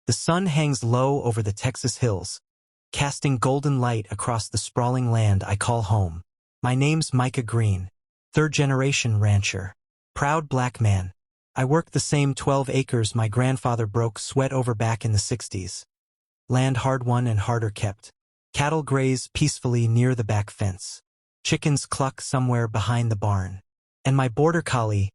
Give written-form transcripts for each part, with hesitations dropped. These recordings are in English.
The sun hangs low over the Texas hills, casting golden light across the sprawling land I call home. My name's Micah Green, third-generation rancher. Proud black man. I work the same 12 acres my grandfather broke sweat over back in the 60s. Land hard won and harder kept. Cattle graze peacefully near the back fence. Chickens cluck somewhere behind the barn. And my border collie,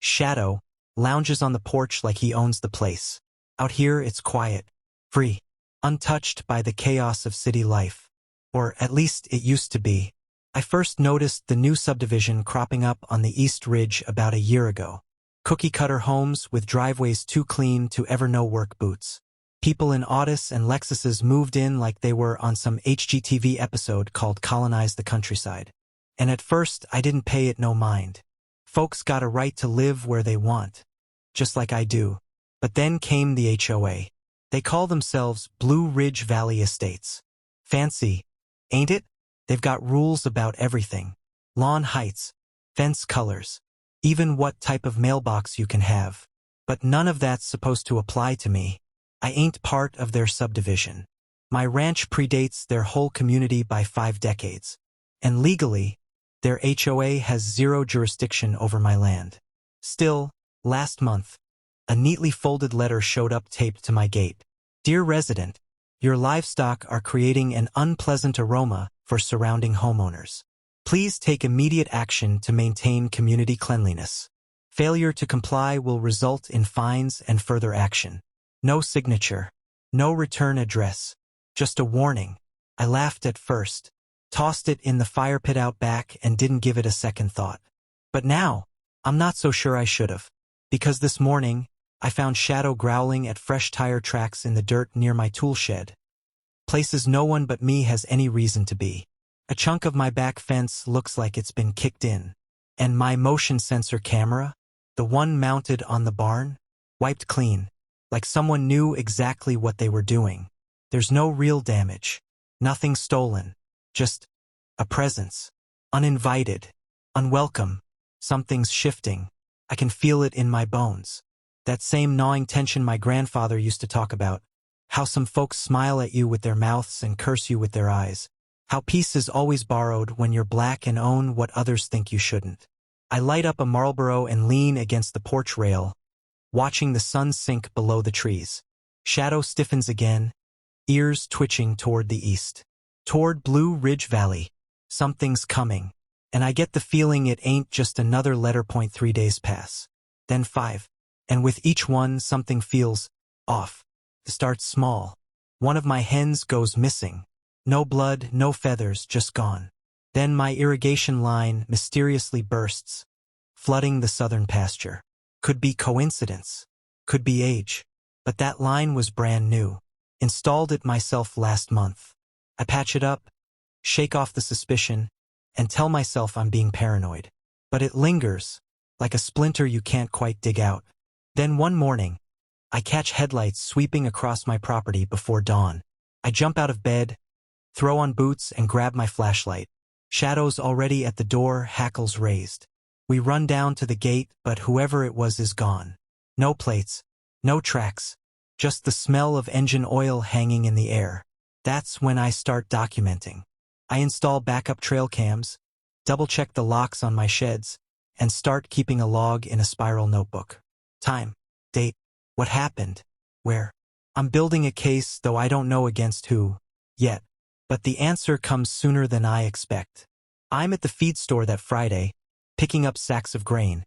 Shadow, lounges on the porch like he owns the place. Out here it's quiet, free, untouched by the chaos of city life. Or at least it used to be. I first noticed the new subdivision cropping up on the East Ridge about a year ago. Cookie-cutter homes with driveways too clean to ever know work boots. People in Autos and Lexuses moved in like they were on some HGTV episode called Colonize the Countryside. And at first, I didn't pay it no mind. Folks got a right to live where they want, just like I do. But then came the HOA. They call themselves Blue Ridge Valley Estates. Fancy, ain't it? They've got rules about everything. Lawn heights, fence colors, even what type of mailbox you can have. But none of that's supposed to apply to me. I ain't part of their subdivision. My ranch predates their whole community by 5 decades. And legally, their HOA has 0 jurisdiction over my land. Still, last month, a neatly folded letter showed up taped to my gate. Dear resident, your livestock are creating an unpleasant aroma for surrounding homeowners. Please take immediate action to maintain community cleanliness. Failure to comply will result in fines and further action. No signature, no return address, just a warning. I laughed at first, tossed it in the fire pit out back and didn't give it a second thought. But now, I'm not so sure I should've, because this morning, I found Shadow growling at fresh tire tracks in the dirt near my tool shed. Places no one but me has any reason to be. A chunk of my back fence looks like it's been kicked in. And my motion sensor camera, the one mounted on the barn, wiped clean. Like someone knew exactly what they were doing. There's no real damage. Nothing stolen. Just a presence. Uninvited. Unwelcome. Something's shifting. I can feel it in my bones. That same gnawing tension my grandfather used to talk about. How some folks smile at you with their mouths and curse you with their eyes. How peace is always borrowed when you're black and own what others think you shouldn't. I light up a Marlboro and lean against the porch rail, watching the sun sink below the trees. Shadow stiffens again, ears twitching toward the east. Toward Blue Ridge Valley. Something's coming. And I get the feeling it ain't just another letter point. 3 days pass. Then 5. And with each one, something feels off. It starts small. One of my hens goes missing. No blood, no feathers, just gone. Then my irrigation line mysteriously bursts, flooding the southern pasture. Could be coincidence. Could be age. But that line was brand new. Installed it myself last month. I patch it up, shake off the suspicion, and tell myself I'm being paranoid. But it lingers, like a splinter you can't quite dig out. Then one morning, I catch headlights sweeping across my property before dawn. I jump out of bed, throw on boots, and grab my flashlight. Shadow's already at the door, hackles raised. We run down to the gate, but whoever it was is gone. No plates, no tracks, just the smell of engine oil hanging in the air. That's when I start documenting. I install backup trail cams, double-check the locks on my sheds, and start keeping a log in a spiral notebook. Time, date, what happened, where. I'm building a case, though I don't know against who, yet. But the answer comes sooner than I expect. I'm at the feed store that Friday, picking up sacks of grain,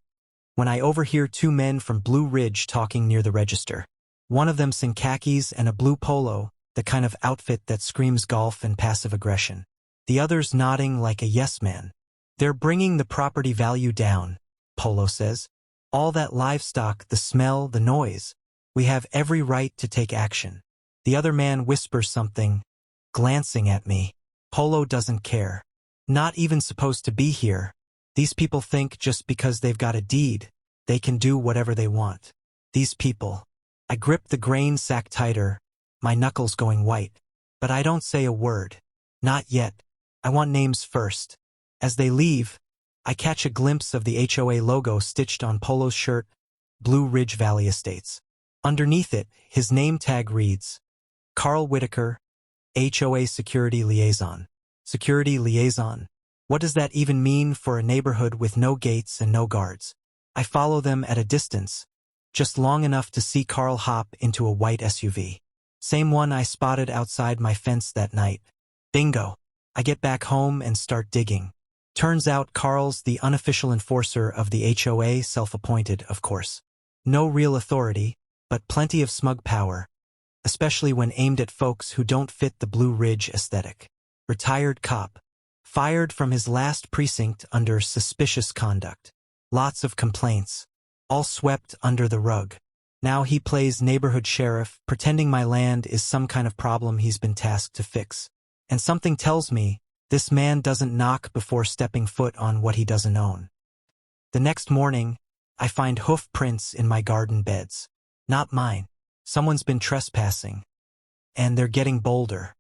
when I overhear 2 men from Blue Ridge talking near the register. One of them's in khakis and a blue polo, the kind of outfit that screams golf and passive aggression. The other's nodding like a yes man. They're bringing the property value down, Polo says. All that livestock, the smell, the noise. We have every right to take action. The other man whispers something, glancing at me. Polo doesn't care. Not even supposed to be here. These people think just because they've got a deed, they can do whatever they want. These people. I grip the grain sack tighter, my knuckles going white. But I don't say a word. Not yet. I want names first. As they leave, I catch a glimpse of the HOA logo stitched on Polo's shirt, Blue Ridge Valley Estates. Underneath it, his name tag reads, Carl Whitaker, HOA Security Liaison. Security Liaison. What does that even mean for a neighborhood with no gates and no guards? I follow them at a distance, just long enough to see Carl hop into a white SUV. Same one I spotted outside my fence that night. Bingo. I get back home and start digging. Turns out Carl's the unofficial enforcer of the HOA, self-appointed, of course. No real authority, but plenty of smug power, especially when aimed at folks who don't fit the Blue Ridge aesthetic. Retired cop. Fired from his last precinct under suspicious conduct. Lots of complaints. All swept under the rug. Now he plays neighborhood sheriff, pretending my land is some kind of problem he's been tasked to fix. And something tells me this man doesn't knock before stepping foot on what he doesn't own. The next morning, I find hoof prints in my garden beds. Not mine. Someone's been trespassing. And they're getting bolder.